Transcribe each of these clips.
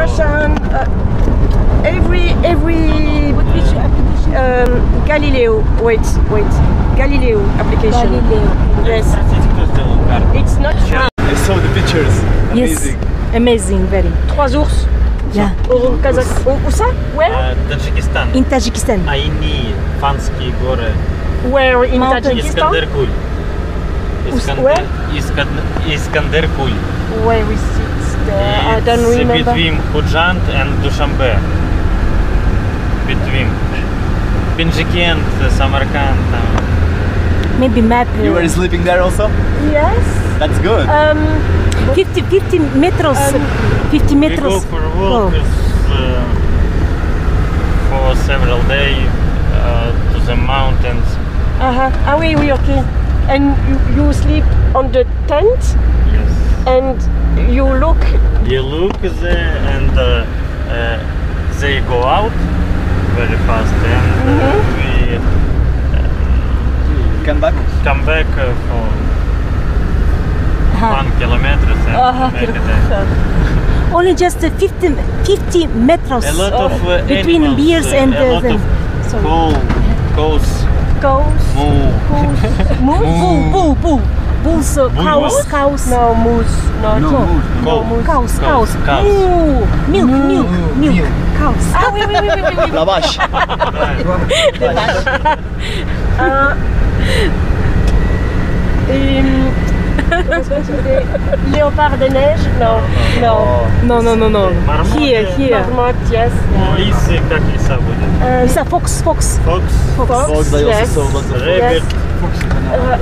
Russian, every Galileo. Wait, Galileo application. Yes. It's not true. I saw the pictures. Amazing. Yes, amazing, very. 3 ours. Yeah. Au Kazakhstan. Où ça? Where? Таджикистан. In Tajikistan. Айни, Фанские горы. Where in Tajikistan? Искандеркуль. Искандеркуль. Where is it? I don't remember. It's between Khujand and Dushanbe. Between Pinjikent, Samarkand. Maybe map. You were sleeping there also? Yes. That's good. 50 meters. 50 meters. We go for walk for several days to the mountains. Ah oui, okay. And you sleep on the tent? Yes. And you look there and they go out very fast and we come back for 1 kilometer and make it there. Only just 50 meters A lot of between animals, beers and a lot of cows. Bulls, cows. No, moose. Cows. Milk. Cows. Ah oui. La vache. Léopard de neige? No. Here. Marmot, yes. Лисы, как лиса будет? Fox. Fox, I also saw lots of Rabbit.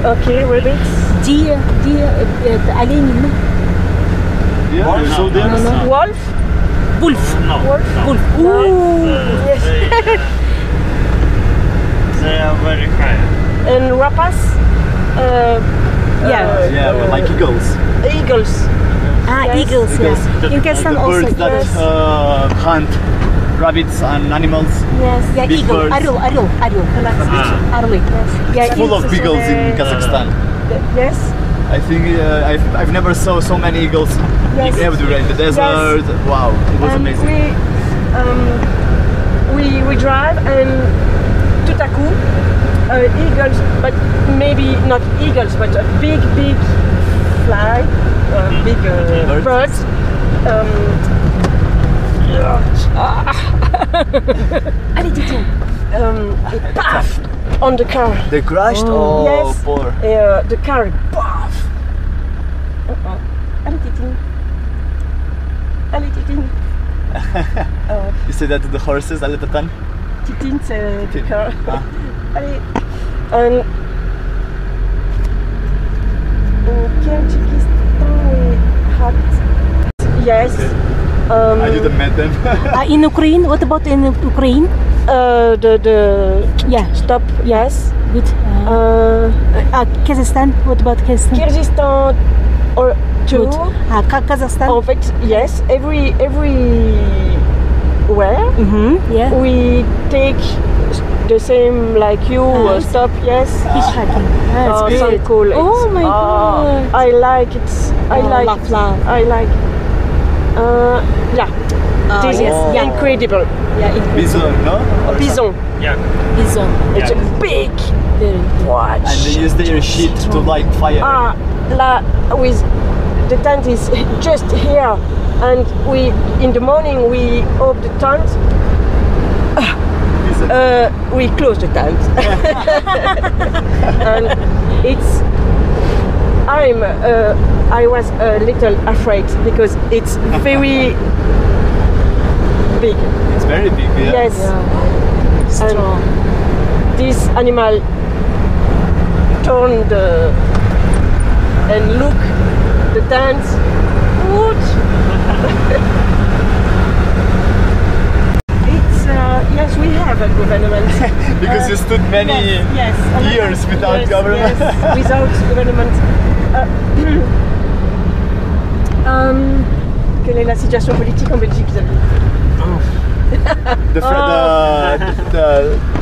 Okay, rabbits. Deer, олени. Yeah, you saw them? No. Wolf? Wolf. No. Yes. They are very high. And rapace? Yeah, well, like eagles. Eagles. Eagles. Yeah. In Kazakhstan also. Birds that hunt rabbits and animals. Yes. Yeah, big eagle. birds. Орел. Yes. Yeah, Full of eagles in Kazakhstan. Yes. I think I've never saw so many eagles everywhere in the desert. Yes. Wow, it was amazing. We drive and tout à coup eagles, but maybe not eagles, but a big fly, big bird. Paf on the car. They crashed? Oh, yes. poor. The car, paf. Allez, Titin. You say that to the horses, allez, Tatan? Titin, c'est the car. Allez. Kyrgyzstan we had. Yes. I didn't met them. In Ukraine, what about in Ukraine? Stop. Yes. Good. Kazakhstan, what about Kazakhstan? Kyrgyzstan or two. Kazakhstan. En fait, yes. Everywhere. Yeah. We take the same like you stop. Yes. Hitchhiking. That's good. So cool. Oh my god. I like it. I like. This is incredible. Yeah, Bison, no? Or Bison. Yeah. Bison. It's a big watch. And they use their shit to light fire. With the tent is just here, and in the morning we open the tent. We close the tent. And I was a little afraid because it's very big. It's very big, yeah. Yes. Yeah. Strong. This animal turned and look the tent. It's yes, we have a government. Because you stood many years without government. Yes, without government. Quelle est la situation politique en Belgique, Xavier?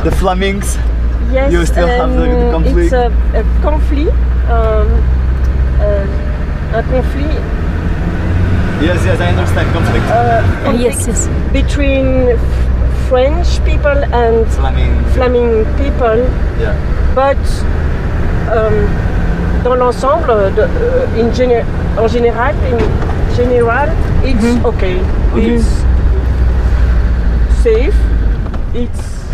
The Flemings. Yes, you still have the conflict. It's a conflict. Un conflit Yes, I understand conflict. Yes. Between French people and Flaming people. Yeah. But dans l'ensemble, en général, it's okay. It's safe. It's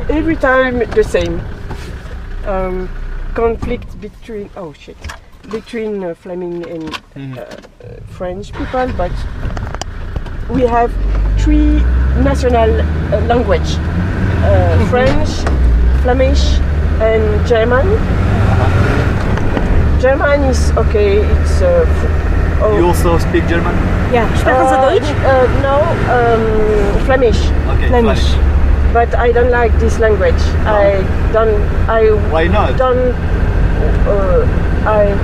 every time the same. Conflict between Flaming and French people, but we have 3 national language: French, Flemish, and German. German is okay. It's You also speak German? Ja, sprechen Sie Deutsch? No, Flemish. Okay, Flemish. But I don't like this language. No. Why not? I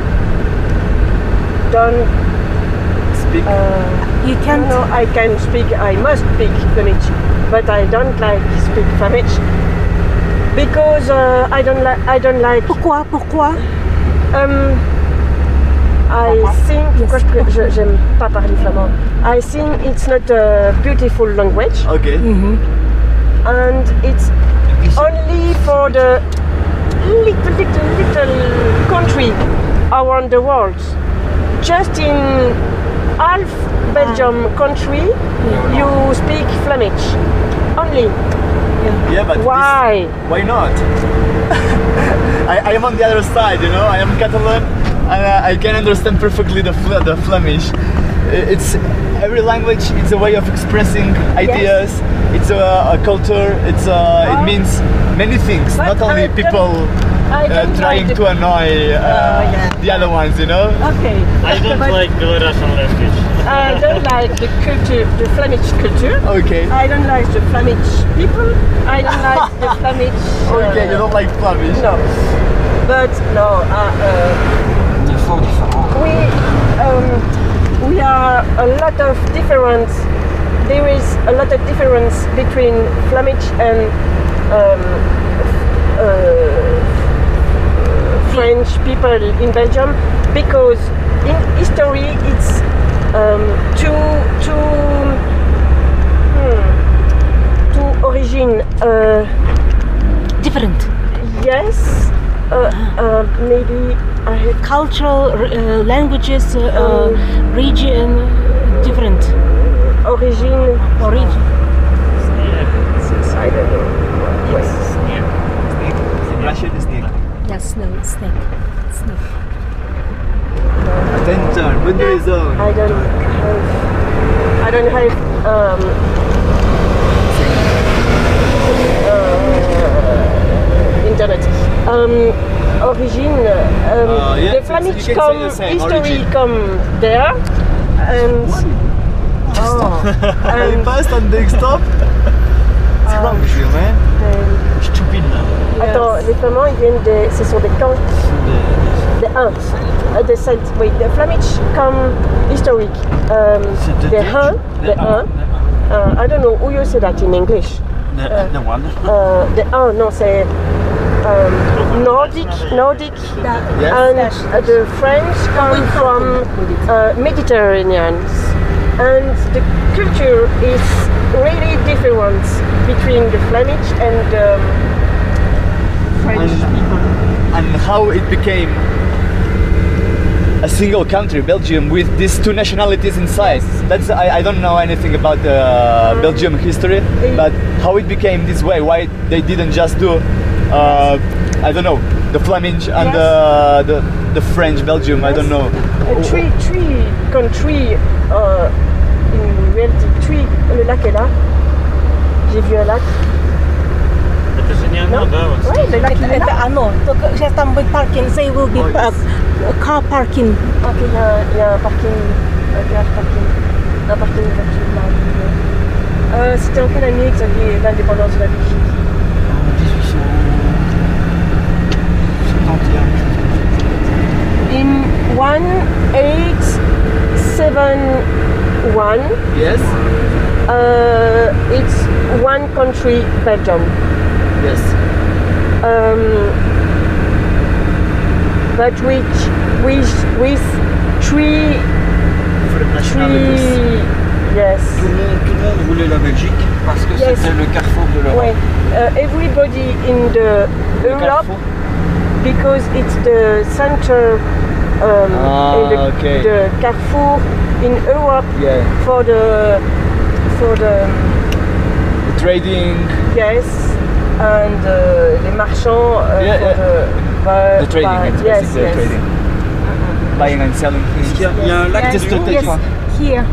don't Speak? You can't. No, I can speak. I must speak Flemish, but I don't like speak Flemish because I don't like. Pourquoi? I think pourquoi j'aime pas parler flamand. I think it's not a beautiful language. Okay. And it's only for the little country around the world. Just in half Belgium country, you speak Flemish only. Yeah, but why? Why not? I am on the other side, you know. I am Catalan, and I can understand perfectly the Flemish. It's every language. It's a way of expressing ideas. Yes. It's a culture. It means many things. But not only people trying to annoy the other ones, you know. Okay. I don't like Belarusian language. I don't like the culture, the Flemish culture. Okay. I don't like the Flemish people. I don't like the Flemish. Okay, you don't like Flemish. No. But no. We are a lot of difference. There is a lot of difference between Flemish and French people in Belgium, because in history it's two origin Different. yes, maybe I have Cultural languages, region, different. origin. I don't know. Yes. Russian is snake. Yes, no, snake. Attention, when there is zone. I don't have internet. Origin. Yeah, the Flemish you can say the same, history origin. come there, and I passed on the stop. What's wrong with you, man? Stupide là. Attends, les Flamands ils viennent ce sont des camps, des Huns, des Celtes. Oui, the Flemish come historic. The Huns, I don't know how you say that in English. The one. The Huns, non, c'est Nordic, Yes. and the French come from Mediterranean, and the culture is really different between the Flemish and the French people. And how it became a single country, Belgium, with these 2 nationalities inside. That's I don't know anything about Belgium history, but how it became this way, why they didn't just do I don't know, the Flemish and the French Belgium, I don't know. Three countries, in reality, le lac est là. J'ai vu un lac. Это же не оно, да? Вот. Ouais, le lac il est là. Это оно. Только сейчас там будет паркинг, they will be car parking. Ok, il y a un parking, un garage parking, un parking de voiture là. C'était en quelle année que vous aviez l'indépendance de la Belgique? 1871. In 1871, Yes. it's one country, Belgium. Yes. but with three. Yes. Tout le monde voulait la Belgique parce que c'était le carrefour de l'Europe. Everybody in the Europe because it's the center the carrefour in Europe for the trading. Yes, and les marchands the trading. Yes. Trading. Buying and selling things. Il y a un lac Just to take one. Here,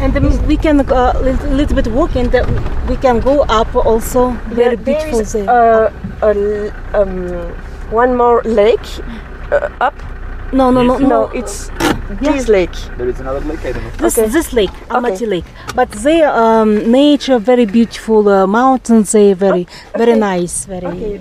and then we can little bit walk, and we can go up also. Very beautiful there. One more lake up. No. It's this lake. There is another lake. I don't know. This lake, Almaty lake, but there nature very beautiful, mountains. They very nice. Very.